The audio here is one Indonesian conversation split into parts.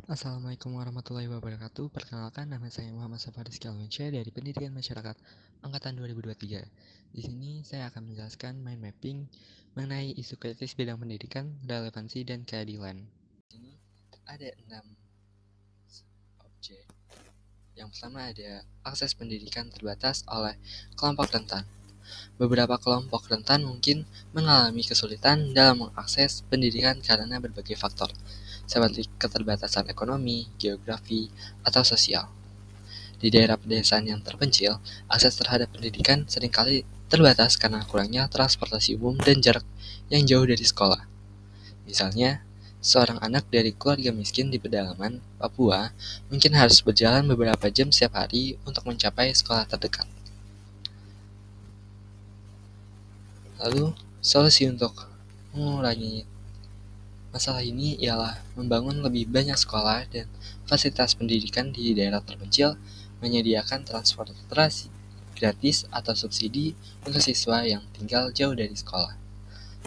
Assalamualaikum warahmatullahi wabarakatuh. Perkenalkan, nama saya Muhammad Safari Alwiansyah dari Pendidikan Masyarakat Angkatan 2023. Di sini saya akan menjelaskan mind mapping mengenai isu kritis bidang pendidikan, relevansi, dan keadilan. Di sini ada 6 objek. Yang pertama ada akses pendidikan terbatas oleh kelompok rentan. Beberapa kelompok rentan mungkin mengalami kesulitan dalam mengakses pendidikan karena berbagai faktor, seperti keterbatasan ekonomi, geografi, atau sosial. Di daerah pedesaan yang terpencil, akses terhadap pendidikan seringkali terbatas karena kurangnya transportasi umum dan jarak yang jauh dari sekolah. Misalnya, seorang anak dari keluarga miskin di pedalaman Papua mungkin harus berjalan beberapa jam setiap hari untuk mencapai sekolah terdekat. Lalu, solusi untuk mengurangi masalah ini ialah membangun lebih banyak sekolah dan fasilitas pendidikan di daerah terpencil, menyediakan transportasi gratis atau subsidi untuk siswa yang tinggal jauh dari sekolah.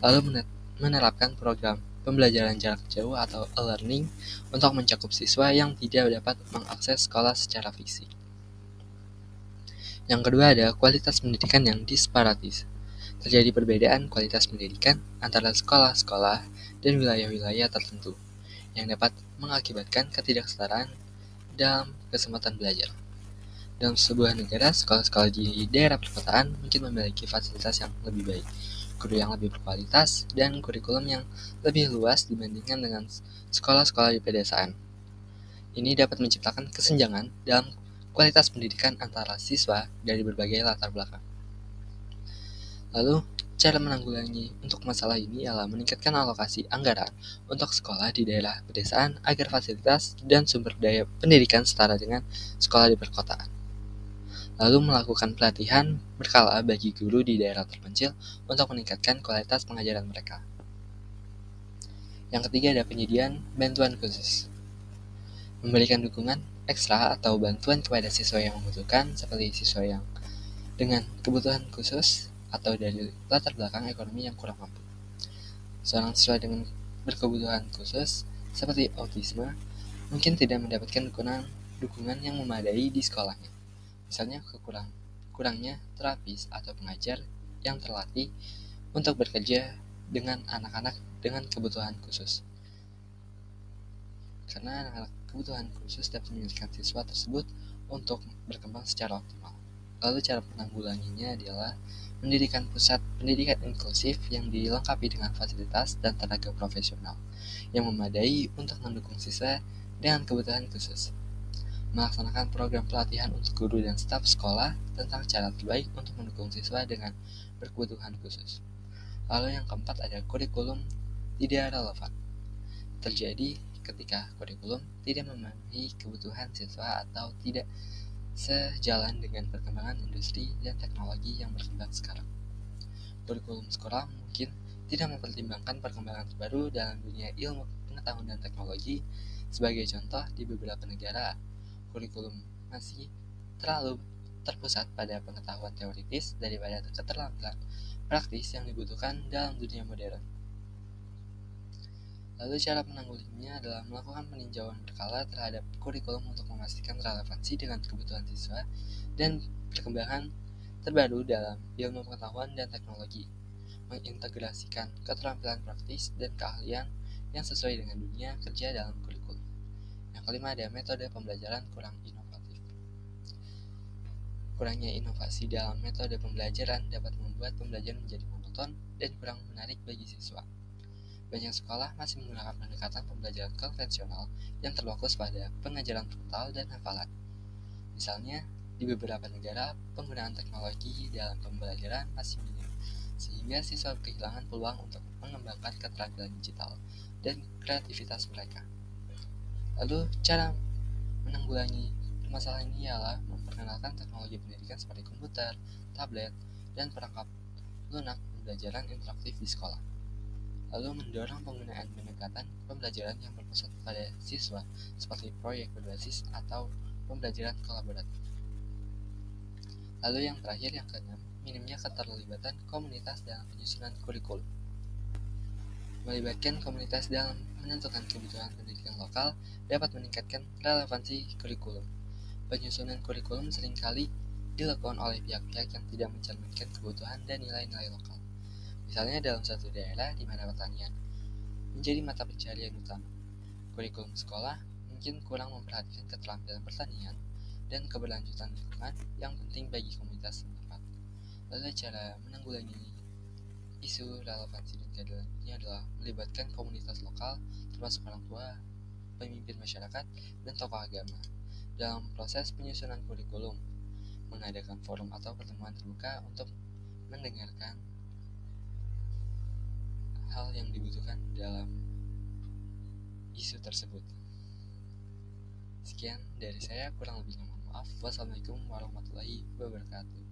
Lalu menerapkan program pembelajaran jarak jauh atau e-learning untuk mencakup siswa yang tidak dapat mengakses sekolah secara fisik. Yang kedua ada kualitas pendidikan yang disparatis. Terjadi perbedaan kualitas pendidikan antara sekolah-sekolah dan wilayah-wilayah tertentu yang dapat mengakibatkan ketidaksetaraan dalam kesempatan belajar. Dalam sebuah negara, sekolah-sekolah di daerah perkotaan mungkin memiliki fasilitas yang lebih baik, guru yang lebih berkualitas, dan kurikulum yang lebih luas dibandingkan dengan sekolah-sekolah di pedesaan. Ini dapat menciptakan kesenjangan dalam kualitas pendidikan antara siswa dari berbagai latar belakang. Lalu, cara menanggulangi untuk masalah ini ialah meningkatkan alokasi anggaran untuk sekolah di daerah pedesaan agar fasilitas dan sumber daya pendidikan setara dengan sekolah di perkotaan. Lalu melakukan pelatihan berkala bagi guru di daerah terpencil untuk meningkatkan kualitas pengajaran mereka. Yang ketiga ada penyediaan bantuan khusus. Memberikan dukungan ekstra atau bantuan kepada siswa yang membutuhkan, seperti siswa yang dengan kebutuhan khusus atau dari latar belakang ekonomi yang kurang mampu. Seorang siswa dengan berkebutuhan khusus seperti autisme mungkin tidak mendapatkan dukungan yang memadai di sekolahnya. Misalnya kurangnya terapis atau pengajar yang terlatih untuk bekerja dengan anak-anak dengan kebutuhan khusus. Karena anak-anak kebutuhan khusus dapat menyulitkan siswa tersebut untuk berkembang secara optimal. Lalu cara penanggulanginya adalah mendirikan pusat pendidikan inklusif yang dilengkapi dengan fasilitas dan tenaga profesional yang memadai untuk mendukung siswa dengan kebutuhan khusus. Melaksanakan program pelatihan untuk guru dan staf sekolah tentang cara terbaik untuk mendukung siswa dengan berkebutuhan khusus. Lalu yang keempat ada kurikulum tidak relevan. Terjadi ketika kurikulum tidak memenuhi kebutuhan siswa atau tidak sejalan dengan perkembangan industri dan teknologi yang berkembang sekarang. Kurikulum sekolah mungkin tidak mempertimbangkan perkembangan terbaru dalam dunia ilmu pengetahuan dan teknologi. Sebagai contoh, di beberapa negara, kurikulum masih terlalu terpusat pada pengetahuan teoritis daripada keterampilan praktis yang dibutuhkan dalam dunia modern. Lalu cara menanggulanginya adalah melakukan peninjauan berkala terhadap kurikulum untuk memastikan relevansi dengan kebutuhan siswa dan perkembangan terbaru dalam ilmu pengetahuan dan teknologi, mengintegrasikan keterampilan praktis dan keahlian yang sesuai dengan dunia kerja dalam kurikulum. Yang kelima ada metode pembelajaran kurang inovatif. Kurangnya inovasi dalam metode pembelajaran dapat membuat pembelajaran menjadi monoton dan kurang menarik bagi siswa. Banyak sekolah masih menggunakan pendekatan pembelajaran konvensional yang terfokus pada pengajaran frontal dan hafalan. Misalnya, di beberapa negara, penggunaan teknologi dalam pembelajaran masih minim, sehingga siswa kehilangan peluang untuk mengembangkan keterampilan digital dan kreativitas mereka. Lalu, cara menanggulangi masalah ini ialah memperkenalkan teknologi pendidikan seperti komputer, tablet, dan perangkat lunak pembelajaran interaktif di sekolah. Lalu mendorong penggunaan pendekatan pembelajaran yang berpusat pada siswa seperti proyek berbasis atau pembelajaran kolaboratif. Lalu yang terakhir, yang keenam, minimnya keterlibatan komunitas dalam penyusunan kurikulum. Melibatkan komunitas dalam menentukan kebutuhan pendidikan lokal dapat meningkatkan relevansi kurikulum. Penyusunan kurikulum seringkali dilakukan oleh pihak-pihak yang tidak mencerminkan kebutuhan dan nilai-nilai lokal. Misalnya dalam suatu daerah di mana pertanian menjadi mata pencarian utama. Kurikulum sekolah mungkin kurang memperhatikan keterampilan pertanian dan keberlanjutan lingkungan yang penting bagi komunitas setempat. Lalu cara menanggulangi isu relevansi dan keadilan ini adalah melibatkan komunitas lokal termasuk orang tua, pemimpin masyarakat, dan tokoh agama dalam proses penyusunan kurikulum, mengadakan forum atau pertemuan terbuka untuk mendengarkan hal yang dibutuhkan dalam isu tersebut. Sekian dari saya, kurang lebihnya mohon maaf. Wassalamualaikum warahmatullahi wabarakatuh.